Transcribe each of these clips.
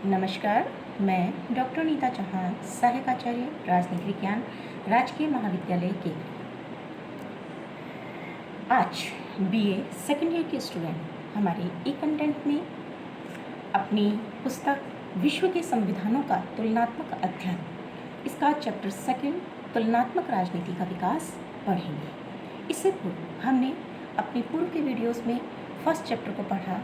नमस्कार, मैं डॉक्टर नीता चौहान, सहायक आचार्य राजनीति विज्ञान, राजकीय महाविद्यालय के आज बीए सेकेंड ईयर के स्टूडेंट हमारे ई कंटेंट में अपनी पुस्तक विश्व के संविधानों का तुलनात्मक अध्ययन, इसका चैप्टर सेकंड तुलनात्मक राजनीति का विकास पढ़ेंगे। इससे पूर्व हमने अपने पूर्व के वीडियोस में फर्स्ट चैप्टर को पढ़ा,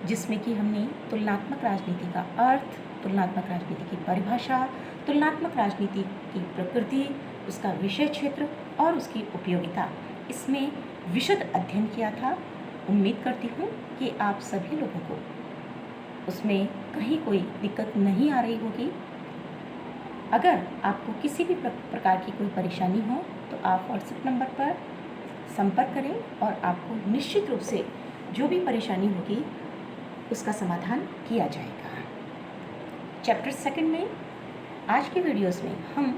जिसमें कि हमने तुलनात्मक राजनीति का अर्थ, तुलनात्मक राजनीति की परिभाषा, तुलनात्मक राजनीति की प्रकृति, उसका विषय क्षेत्र और उसकी उपयोगिता, इसमें विशद अध्ययन किया था। उम्मीद करती हूँ कि आप सभी लोगों को उसमें कहीं कोई दिक्कत नहीं आ रही होगी। अगर आपको किसी भी प्रकार की कोई परेशानी हो तो आप व्हाट्सएप नंबर पर संपर्क करें और आपको निश्चित रूप से जो भी परेशानी होगी उसका समाधान किया जाएगा। चैप्टर सेकंड में आज के वीडियोस में हम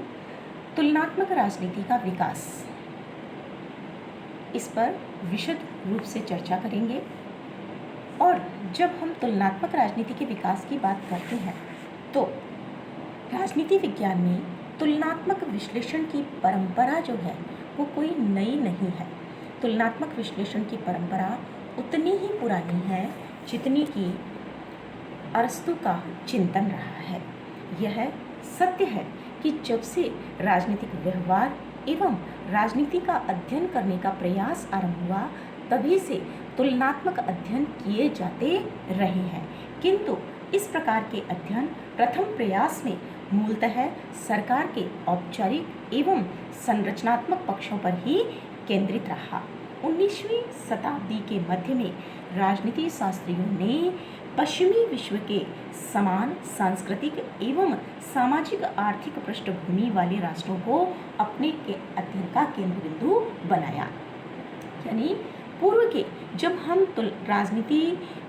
तुलनात्मक राजनीति का विकास, इस पर विशद रूप से चर्चा करेंगे। और जब हम तुलनात्मक राजनीति के विकास की बात करते हैं तो राजनीति विज्ञान में तुलनात्मक विश्लेषण की परंपरा जो है वो कोई नई नहीं है। तुलनात्मक विश्लेषण की परंपरा उतनी ही पुरानी है जितनी कि अरस्तु का चिंतन रहा है। यह सत्य है कि जब से राजनीतिक व्यवहार एवं राजनीति का अध्ययन करने का प्रयास आरंभ हुआ, तभी से तुलनात्मक अध्ययन किए जाते रहे हैं। किंतु इस प्रकार के अध्ययन प्रथम प्रयास में मूलतः सरकार के औपचारिक एवं संरचनात्मक पक्षों पर ही केंद्रित रहा। 19वीं शताब्दी के मध्य में राजनीति शास्त्रियों ने पश्चिमी विश्व के समान सांस्कृतिक एवं सामाजिक आर्थिक पृष्ठभूमि वाले राष्ट्रों को अपने के अध्ययन का केंद्र बिंदु बनाया। यानी पूर्व के जब हम राजनीति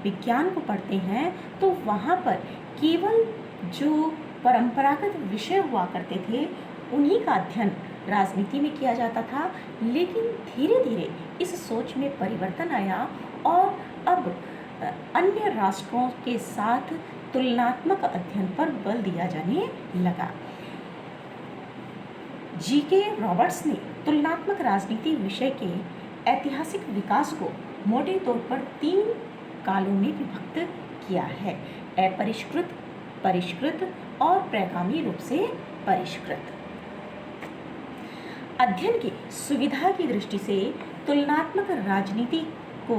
विज्ञान को पढ़ते हैं तो वहाँ पर केवल जो परंपरागत विषय हुआ करते थे उन्हीं का अध्ययन राजनीति में किया जाता था। लेकिन धीरे धीरे इस सोच में परिवर्तन आया और अब अन्य राष्ट्रों के साथ तुलनात्मक अध्ययन पर बल दिया जाने लगा। जी.के. रॉबर्ट्स ने तुलनात्मक राजनीति विषय के ऐतिहासिक विकास को मोटे तौर पर 3 कालों में विभक्त किया है: अपरिष्कृत, परिष्कृत और प्रगामी रूप से परिष्कृत। अध्ययन की सुविधा की दृष्टि से तुलनात्मक राजनीति को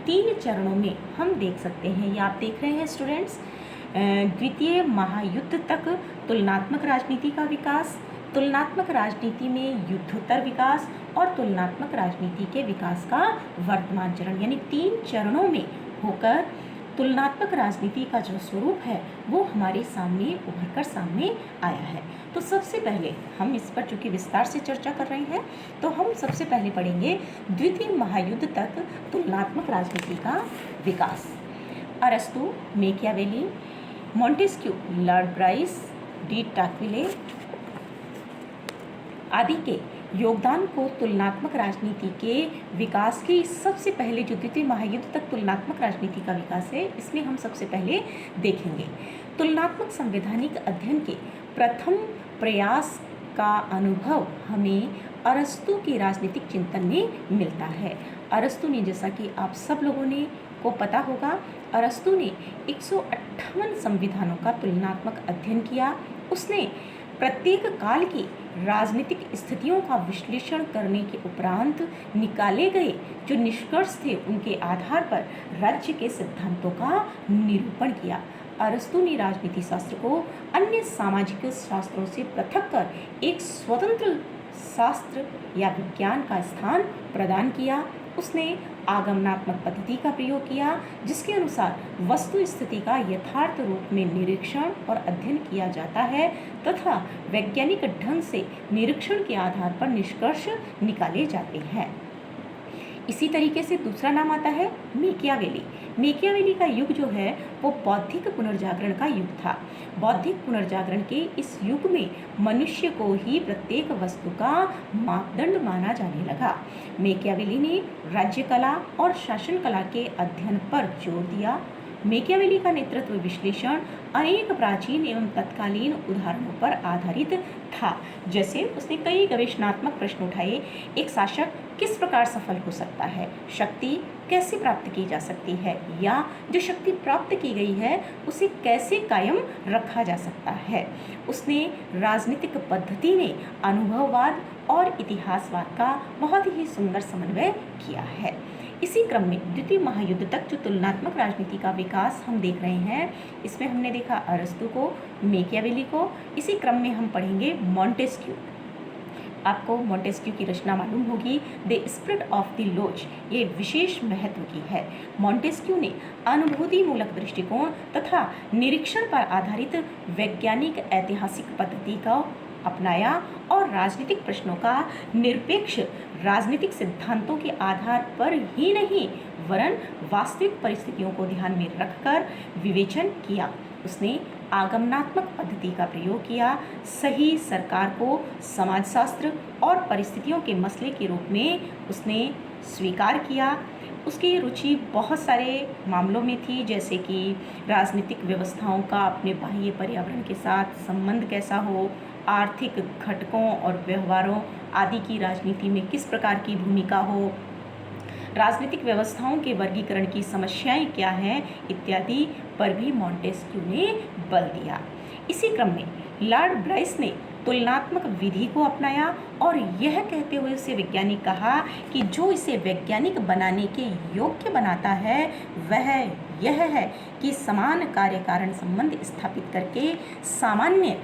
3 चरणों में हम देख सकते हैं। ये आप देख रहे हैं स्टूडेंट्स, द्वितीय महायुद्ध तक तुलनात्मक राजनीति का विकास, तुलनात्मक राजनीति में युद्धोत्तर विकास और तुलनात्मक राजनीति के विकास का वर्तमान चरण, यानी 3 चरणों में होकर तुलनात्मक राजनीति का जो स्वरूप है वो हमारे सामने उभर कर सामने आया है। तो सबसे पहले हम इस पर चूँकि विस्तार से चर्चा कर रहे हैं तो हम सबसे पहले पढ़ेंगे द्वितीय महायुद्ध तक तुलनात्मक राजनीति का विकास। अरस्तु, Machiavelli, Montesquieu, Lord Bryce, de Tocqueville आदि के योगदान को तुलनात्मक राजनीति के विकास की सबसे पहले जो द्वितीय महायुद्ध तक तुलनात्मक राजनीति का विकास है, इसमें हम सबसे पहले देखेंगे। तुलनात्मक संवैधानिक अध्ययन के प्रथम प्रयास का अनुभव हमें अरस्तु के राजनीतिक चिंतन में मिलता है। अरस्तु ने, जैसा कि आप सब लोगों ने को पता होगा, अरस्तु ने 158 संविधानों का तुलनात्मक अध्ययन किया। उसने प्रत्येक काल की राजनीतिक स्थितियों का विश्लेषण करने के उपरांत निकाले गए जो निष्कर्ष थे उनके आधार पर राज्य के सिद्धांतों का निरूपण किया। अरस्तु ने राजनीति शास्त्र को अन्य सामाजिक शास्त्रों से पृथक कर एक स्वतंत्र शास्त्र या विज्ञान का स्थान प्रदान किया। उसने आगमनात्मक पद्धति का प्रयोग किया, जिसके अनुसार वस्तु स्थिति का यथार्थ रूप में निरीक्षण और अध्ययन किया जाता है तथा वैज्ञानिक ढंग से निरीक्षण के आधार पर निष्कर्ष निकाले जाते हैं। इसी तरीके से दूसरा नाम आता है मैकियावेली। मैकियावेली का युग जो है वो बौद्धिक पुनर्जागरण का युग था। बौद्धिक पुनर्जागरण के इस युग में मनुष्य को ही प्रत्येक वस्तु का मापदंड माना जाने लगा। मैकियावेली ने राज्य कला और शासन कला के अध्ययन पर जोर दिया। मेकियावेली का नेतृत्व विश्लेषण अनेक प्राचीन एवं तत्कालीन उदाहरणों पर आधारित था। जैसे उसने कई गवेषणात्मक प्रश्न उठाए, एक शासक किस प्रकार सफल हो सकता है, शक्ति कैसे प्राप्त की जा सकती है, या जो शक्ति प्राप्त की गई है उसे कैसे कायम रखा जा सकता है। उसने राजनीतिक पद्धति में अनुभववाद और इतिहासवाद का बहुत ही सुंदर समन्वय किया है। इसी क्रम में द्वितीय महायुद्ध तक जो तुलनात्मक राजनीति का विकास हम देख रहे हैं, इसमें हमने देखा अरस्तु को, मेकियावेली को। इसी क्रम में हम पढ़ेंगे मॉन्टेस्क्यू। आपको मॉन्टेस्क्यू की रचना मालूम होगी, the spirit of the laws, ये विशेष महत्व की है। मॉन्टेस्क्यू ने अनुभूति मूलक दृष्टिकोण तथा निरीक्षण पर आधारित वैज्ञानिक ऐतिहासिक पद्धति का अपनाया और राजनीतिक प्रश्नों का निरपेक्ष राजनीतिक सिद्धांतों के आधार पर ही नहीं वरन वास्तविक परिस्थितियों को ध्यान में रखकर विवेचन किया। उसने आगमनात्मक पद्धति का प्रयोग किया, सही सरकार को समाजशास्त्र और परिस्थितियों के मसले के रूप में उसने स्वीकार किया। उसकी रुचि बहुत सारे मामलों में थी, जैसे कि राजनीतिक व्यवस्थाओं का अपने बाह्य पर्यावरण के साथ संबंध कैसा हो, आर्थिक घटकों और व्यवहारों आदि की राजनीति में किस प्रकार की भूमिका हो, राजनीतिक व्यवस्थाओं के वर्गीकरण की समस्याएं क्या हैं इत्यादि पर भी मॉन्टेस्क्यू ने बल दिया। इसी क्रम में लॉर्ड ब्राइस ने तुलनात्मक विधि को अपनाया और यह कहते हुए उसे वैज्ञानिक कहा कि जो इसे वैज्ञानिक बनाने के योग्य बनाता है वह यह है कि समान कार्य कारण संबंध स्थापित करके सामान्य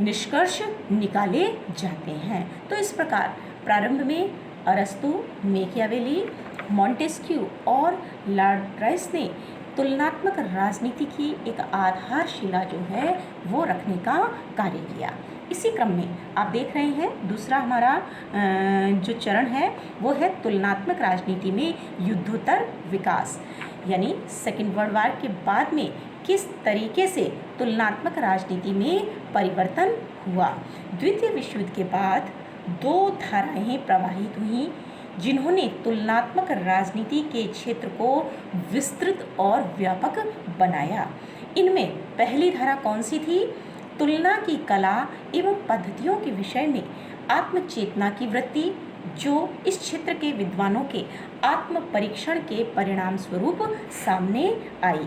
निष्कर्ष निकाले जाते हैं। तो इस प्रकार प्रारंभ में अरस्तु, मेकियावेली, मॉन्टेस्क्यू और लॉर्ड ब्राइस ने तुलनात्मक राजनीति की एक आधारशिला जो है वो रखने का कार्य किया। इसी क्रम में आप देख रहे हैं दूसरा हमारा जो चरण है वो है तुलनात्मक राजनीति में युद्धोत्तर विकास, यानी सेकेंड वर्ल्ड वॉर के बाद में किस तरीके से तुलनात्मक राजनीति में परिवर्तन हुआ। द्वितीय विश्व युद्ध के बाद दो धाराएं प्रवाहित हुई जिन्होंने तुलनात्मक राजनीति के क्षेत्र को विस्तृत और व्यापक बनाया। इनमें पहली धारा कौन सी थी? तुलना की कला एवं पद्धतियों के विषय में आत्मचेतना की वृत्ति, जो इस क्षेत्र के विद्वानों के आत्म परीक्षण के परिणाम स्वरूप सामने आई।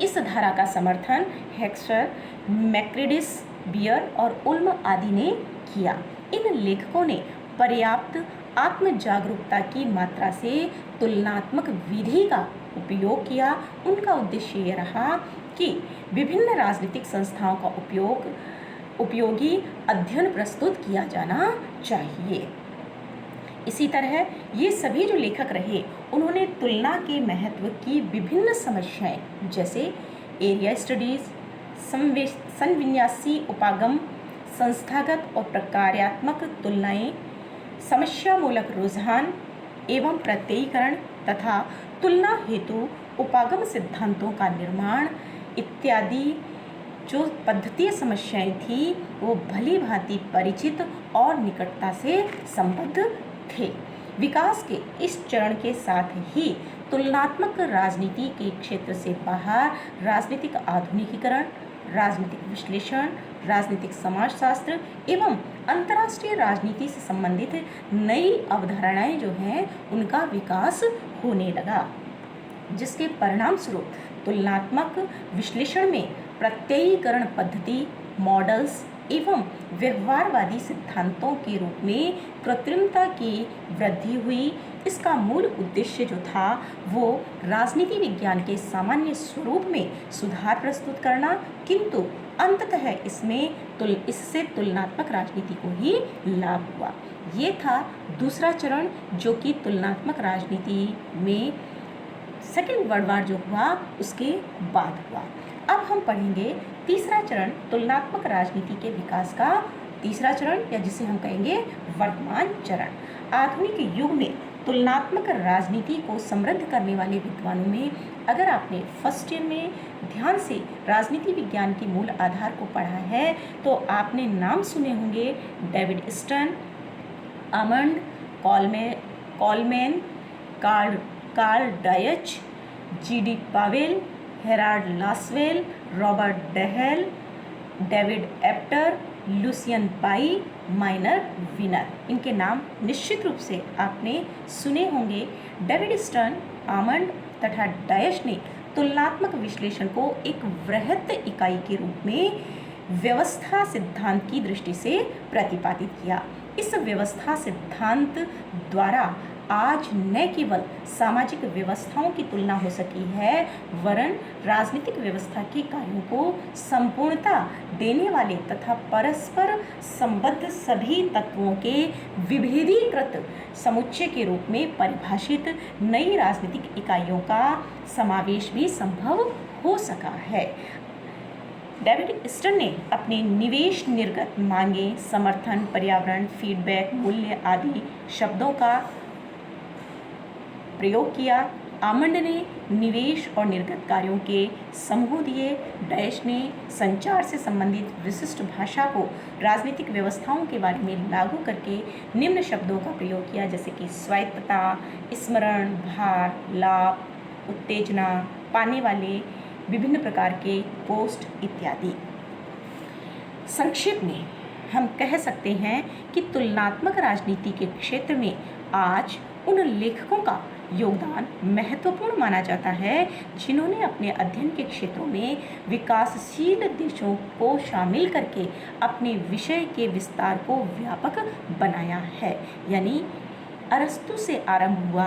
इस धारा का समर्थन हेक्सर, मैक्रेडिस, बियर और उल्म आदि ने किया। इन लेखकों ने पर्याप्त आत्म जागरूकता की मात्रा से तुलनात्मक विधि का उपयोग किया। उनका उद्देश्य यह रहा कि विभिन्न राजनीतिक संस्थाओं का उपयोगी अध्ययन प्रस्तुत किया जाना चाहिए। इसी तरह ये सभी जो लेखक रहे उन्होंने तुलना के महत्व की विभिन्न समस्याएं जैसे एरिया स्टडीज, संविन्यासी उपागम, संस्थागत और प्रकार्यात्मक तुलनाएं, समस्या मूलक रुझान एवं प्रत्ययीकरण तथा तुलना हेतु उपागम सिद्धांतों का निर्माण इत्यादि जो पद्धतीय समस्याएं थी वो भली भांति परिचित और निकटता से संबद्ध थे। विकास के इस चरण के साथ ही तुलनात्मक राजनीति के क्षेत्र से बाहर राजनीतिक आधुनिकीकरण, राजनीतिक विश्लेषण, राजनीतिक समाजशास्त्र एवं अंतर्राष्ट्रीय राजनीति से संबंधित नई अवधारणाएं जो हैं उनका विकास होने लगा, जिसके परिणाम स्वरूप तुलनात्मक विश्लेषण में प्रत्ययीकरण पद्धति, मॉडल्स एवं व्यवहारवादी सिद्धांतों के रूप में कृत्रिमता की वृद्धि हुई। इसका मूल उद्देश्य जो था वो राजनीति विज्ञान के सामान्य स्वरूप में सुधार प्रस्तुत करना, किंतु अंततः इससे तुलनात्मक राजनीति को ही लाभ हुआ। ये था दूसरा चरण जो कि तुलनात्मक राजनीति में सेकेंड वर्ल्ड वॉर जो हुआ उसके बाद हुआ। अब हम पढ़ेंगे तीसरा चरण, तुलनात्मक राजनीति के विकास का तीसरा चरण, या जिसे हम कहेंगे वर्तमान चरण। आधुनिक युग में तुलनात्मक राजनीति को समृद्ध करने वाले विद्वानों में अगर आपने फर्स्ट ईयर में ध्यान से राजनीति विज्ञान के मूल आधार को पढ़ा है तो आपने नाम सुने होंगे David Easton, Almond, Coleman, Karl Deutsch, G.D. Powell, Harold Lasswell, Robert Dahl, David Apter, Lucian Pye, Myron Weiner, इनके नाम निश्चित रूप से आपने सुने होंगे। डेविड स्टर्न, आमंड तथा डायश ने तुलनात्मक विश्लेषण को एक वृहत इकाई के रूप में व्यवस्था सिद्धांत की दृष्टि से प्रतिपादित किया। इस व्यवस्था सिद्धांत द्वारा आज न केवल सामाजिक व्यवस्थाओं की तुलना हो सकी है, वरन राजनीतिक व्यवस्था के कार्यों को संपूर्णता देने वाले तथा परस्पर संबद्ध सभी तत्वों के विभेदीकृत समुच्चय के रूप में परिभाषित नई राजनीतिक इकाइयों का समावेश भी संभव हो सका है। डेविड स्टर्न ने अपने निवेश, निर्गत, मांगे, समर्थन, पर्यावरण, फीडबैक, मूल्य आदि शब्दों का प्रयोग किया। आमंड ने निवेश और निर्गत कार्यों के समूह दिए। डैश ने संचार से संबंधित विशिष्ट भाषा को राजनीतिक व्यवस्थाओं के बारे में लागू करके निम्न शब्दों का प्रयोग किया, जैसे कि स्वायत्तता, स्मरण, भार, लाभ, उत्तेजना पाने वाले विभिन्न प्रकार के पोस्ट इत्यादि। संक्षेप में हम कह सकते हैं कि तुलनात्मक राजनीति के क्षेत्र में आज उन लेखकों का योगदान महत्वपूर्ण माना जाता है जिन्होंने अपने अध्ययन के क्षेत्रों में विकासशील देशों को शामिल करके अपने विषय के विस्तार को व्यापक बनाया है। यानी अरस्तु से आरंभ हुआ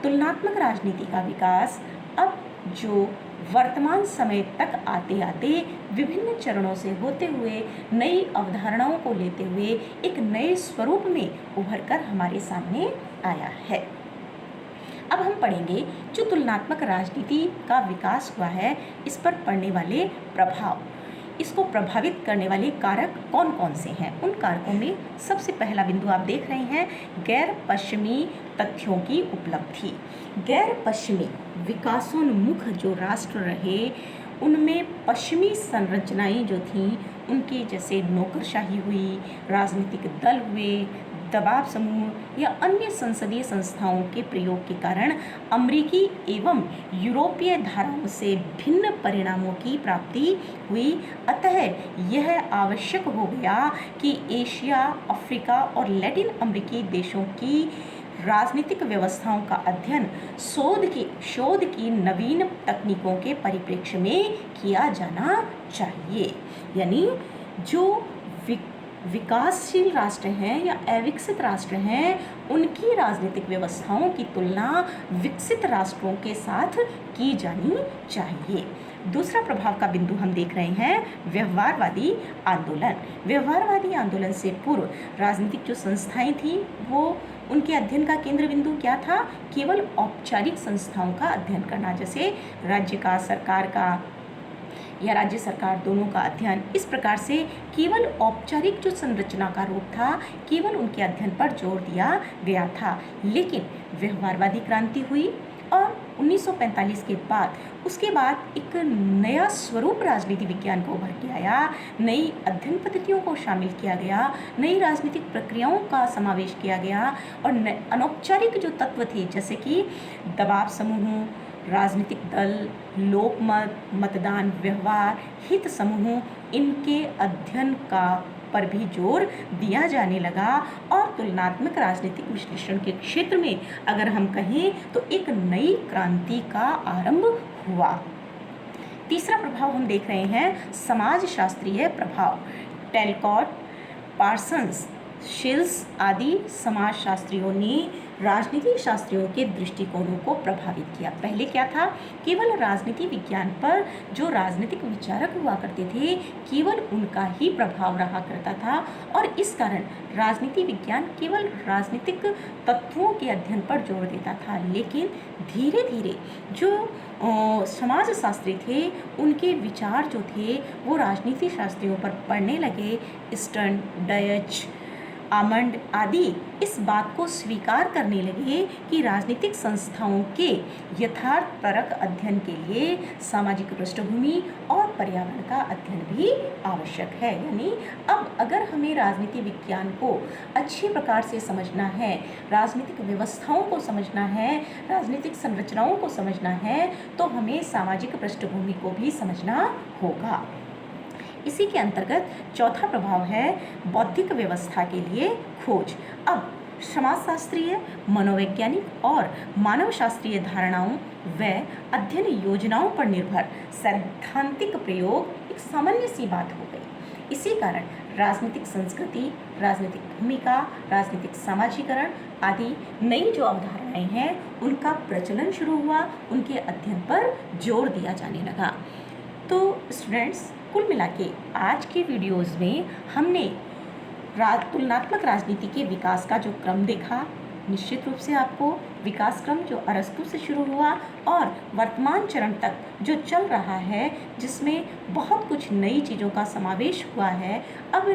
तुलनात्मक राजनीति का विकास अब जो वर्तमान समय तक आते आते विभिन्न चरणों से होते हुए नई अवधारणाओं को लेते हुए एक नए स्वरूप में उभर कर हमारे सामने आया है। अब हम पढ़ेंगे जो तुलनात्मक राजनीति का विकास हुआ है, इस पर पड़ने वाले प्रभाव, इसको प्रभावित करने वाले कारक कौन कौन से हैं। उन कारकों में सबसे पहला बिंदु आप देख रहे हैं, गैर पश्चिमी तथ्यों की उपलब्धि। गैर पश्चिमी विकासोन्मुख जो राष्ट्र रहे उनमें पश्चिमी संरचनाएं जो थीं उनकी, जैसे नौकरशाही हुई, राजनीतिक दल हुए, दबाव समूह या अन्य संसदीय संस्थाओं के प्रयोग के कारण अमेरिकी एवं यूरोपीय धाराओं से भिन्न परिणामों की प्राप्ति हुई। अतः यह आवश्यक हो गया कि एशिया, अफ्रीका और लैटिन अमेरिकी देशों की राजनीतिक व्यवस्थाओं का अध्ययन शोध की नवीन तकनीकों के परिप्रेक्ष्य में किया जाना चाहिए। यानी जो विकासशील राष्ट्र हैं या अविकसित राष्ट्र हैं, उनकी राजनीतिक व्यवस्थाओं की तुलना विकसित राष्ट्रों के साथ की जानी चाहिए। दूसरा प्रभाव का बिंदु हम देख रहे हैं, व्यवहारवादी आंदोलन। व्यवहारवादी आंदोलन से पूर्व राजनीतिक जो संस्थाएं थी वो उनके अध्ययन का केंद्र बिंदु क्या था? केवल औपचारिक संस्थाओं का अध्ययन करना, जैसे राज्य का, सरकार का या राज्य सरकार दोनों का अध्ययन। इस प्रकार से केवल औपचारिक जो संरचना का रूप था, केवल उनके अध्ययन पर जोर दिया गया था। लेकिन व्यवहारवादी क्रांति हुई और 1945 के बाद उसके बाद एक नया स्वरूप राजनीति विज्ञान को उभर के आया। नई अध्ययन पद्धतियों को शामिल किया गया, नई राजनीतिक प्रक्रियाओं का समावेश किया गया और अनौपचारिक जो तत्व थे, जैसे कि दबाव समूह, राजनीतिक दल, लोकमत, मतदान व्यवहार, हित समूह, इनके अध्ययन पर भी जोर दिया जाने लगा। और तुलनात्मक राजनीतिक विश्लेषण के क्षेत्र में अगर हम कहें तो एक नई क्रांति का आरंभ हुआ। तीसरा प्रभाव हम देख रहे हैं, समाजशास्त्रीय प्रभाव। टैलकॉट, पार्सन्स, शिल्स आदि समाजशास्त्रियों ने राजनीति शास्त्रियों के दृष्टिकोणों को प्रभावित किया। पहले क्या था, केवल राजनीति विज्ञान पर जो राजनीतिक विचारक हुआ करते थे केवल उनका ही प्रभाव रहा करता था और इस कारण राजनीति विज्ञान केवल राजनीतिक तत्वों के अध्ययन पर जोर देता था। लेकिन धीरे धीरे जो समाजशास्त्री थे उनके विचार जो थे वो राजनीति शास्त्रियों पर पड़ने लगे। स्टर्न, डयच, आमंड आदि इस बात को स्वीकार करने लगे कि राजनीतिक संस्थाओं के यथार्थपरक अध्ययन के लिए सामाजिक पृष्ठभूमि और पर्यावरण का अध्ययन भी आवश्यक है। यानी अब अगर हमें राजनीति विज्ञान को अच्छी प्रकार से समझना है, राजनीतिक व्यवस्थाओं को समझना है, राजनीतिक संरचनाओं को समझना है, तो हमें सामाजिक पृष्ठभूमि को भी समझना होगा। इसी के अंतर्गत चौथा प्रभाव है बौद्धिक व्यवस्था के लिए खोज। अब समाजशास्त्रीय, मनोवैज्ञानिक और मानव शास्त्रीय धारणाओं व अध्ययन योजनाओं पर निर्भर सैद्धांतिक प्रयोग एक सामान्य सी बात हो गई। इसी कारण राजनीतिक संस्कृति, राजनीतिक भूमिका, राजनीतिक समाजीकरण आदि नई जो अवधारणाएं हैं उनका प्रचलन शुरू हुआ, उनके अध्ययन पर जोर दिया जाने लगा। तो स्टूडेंट्स, कुल मिला के आज के वीडियोज़ में हमने तुलनात्मक राजनीति के विकास का जो क्रम देखा, निश्चित रूप से आपको विकास क्रम जो अरस्तु से शुरू हुआ और वर्तमान चरण तक जो चल रहा है, जिसमें बहुत कुछ नई चीज़ों का समावेश हुआ है। अब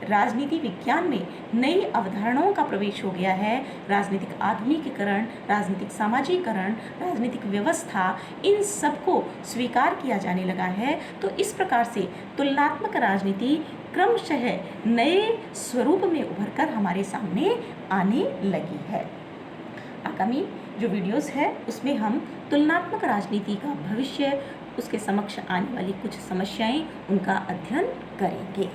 राजनीति विज्ञान में नई अवधारणाओं का प्रवेश हो गया है। राजनीतिक आधुनिकीकरण, राजनीतिक सामाजिकरण, राजनीतिक व्यवस्था, इन सबको स्वीकार किया जाने लगा है। तो इस प्रकार से तुलनात्मक राजनीति क्रमशः नए स्वरूप में उभरकर हमारे सामने आने लगी है। आगामी जो वीडियोस है उसमें हम तुलनात्मक राजनीति का भविष्य, उसके समक्ष आने वाली कुछ समस्याएं, उनका अध्ययन करेंगे।